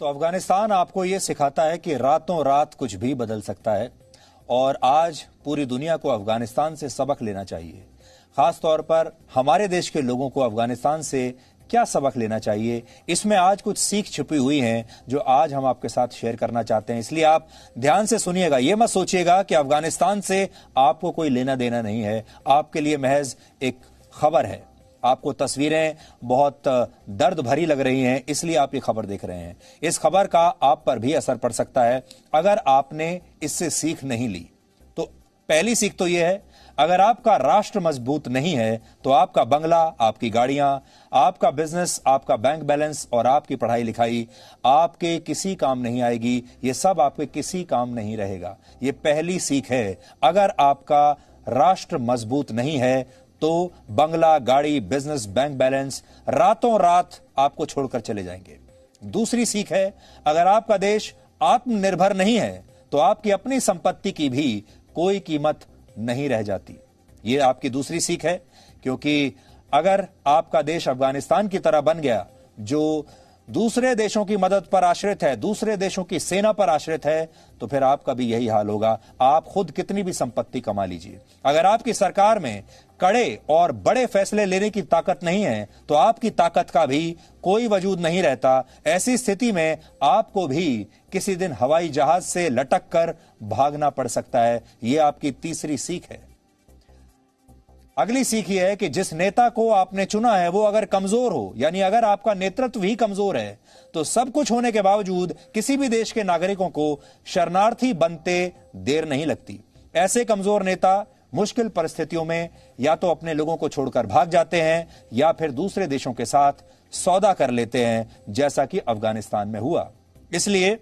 तो अफगानिस्तान आपको ये सिखाता है कि रातों रात कुछ भी बदल सकता है और आज पूरी दुनिया को अफगानिस्तान से सबक लेना चाहिए। खास तौर पर हमारे देश के लोगों को अफगानिस्तान से क्या सबक लेना चाहिए, इसमें आज कुछ सीख छिपी हुई हैं जो आज हम आपके साथ शेयर करना चाहते हैं। इसलिए आप ध्यान से सुनिएगा। ये मत सोचिएगा कि अफगानिस्तान से आपको कोई लेना देना नहीं है, आपके लिए महज एक खबर है। आपको तस्वीरें बहुत दर्द भरी लग रही हैं, इसलिए आप ये खबर देख रहे हैं। इस खबर का आप पर भी असर पड़ सकता है अगर आपने इससे सीख नहीं ली। तो पहली सीख तो यह है, अगर आपका राष्ट्र मजबूत नहीं है तो आपका बंगला, आपकी गाड़ियां, आपका बिजनेस, आपका बैंक बैलेंस और आपकी पढ़ाई लिखाई आपके किसी काम नहीं आएगी। ये सब आपके किसी काम नहीं रहेगा। ये पहली सीख है। अगर आपका राष्ट्र मजबूत नहीं है तो बंगला, गाड़ी, बिजनेस, बैंक बैलेंस रातों रात आपको छोड़कर चले जाएंगे। दूसरी सीख है, अगर आपका देश आत्मनिर्भर नहीं है तो आपकी अपनी संपत्ति की भी कोई कीमत नहीं रह जाती। ये आपकी दूसरी सीख है, क्योंकि अगर आपका देश अफगानिस्तान की तरह बन गया जो दूसरे देशों की मदद पर आश्रित है, दूसरे देशों की सेना पर आश्रित है, तो फिर आपका भी यही हाल होगा। आप खुद कितनी भी संपत्ति कमा लीजिए, अगर आपकी सरकार में कड़े और बड़े फैसले लेने की ताकत नहीं है तो आपकी ताकत का भी कोई वजूद नहीं रहता। ऐसी स्थिति में आपको भी किसी दिन हवाई जहाज से लटक कर भागना पड़ सकता है। यह आपकी तीसरी सीख है। अगली सीख यह है कि जिस नेता को आपने चुना है वो अगर कमजोर हो, यानी अगर आपका नेतृत्व ही कमजोर है, तो सब कुछ होने के बावजूद किसी भी देश के नागरिकों को शरणार्थी बनते देर नहीं लगती। ऐसे कमजोर नेता मुश्किल परिस्थितियों में या तो अपने लोगों को छोड़कर भाग जाते हैं या फिर दूसरे देशों के साथ सौदा कर लेते हैं, जैसा कि अफगानिस्तान में हुआ। इसलिए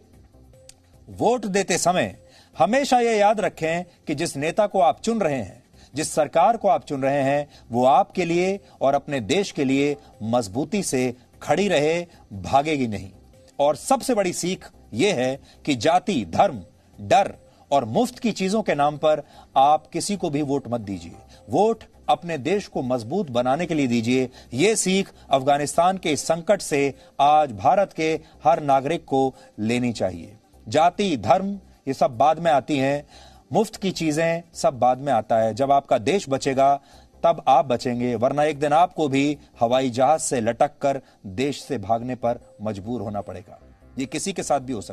वोट देते समय हमेशा यह याद रखें कि जिस नेता को आप चुन रहे हैं, जिस सरकार को आप चुन रहे हैं, वो आपके लिए और अपने देश के लिए मजबूती से खड़ी रहे, भागेगी नहीं। और सबसे बड़ी सीख यह है कि जाति, धर्म, डर और मुफ्त की चीजों के नाम पर आप किसी को भी वोट मत दीजिए। वोट अपने देश को मजबूत बनाने के लिए दीजिए। यह सीख अफगानिस्तान के इस संकट से आज भारत के हर नागरिक को लेनी चाहिए। जाति, धर्म ये सब बाद में आती हैं, मुफ्त की चीजें सब बाद में आता है। जब आपका देश बचेगा तब आप बचेंगे, वरना एक दिन आपको भी हवाई जहाज से लटक कर देश से भागने पर मजबूर होना पड़ेगा। ये किसी के साथ भी हो सकता है।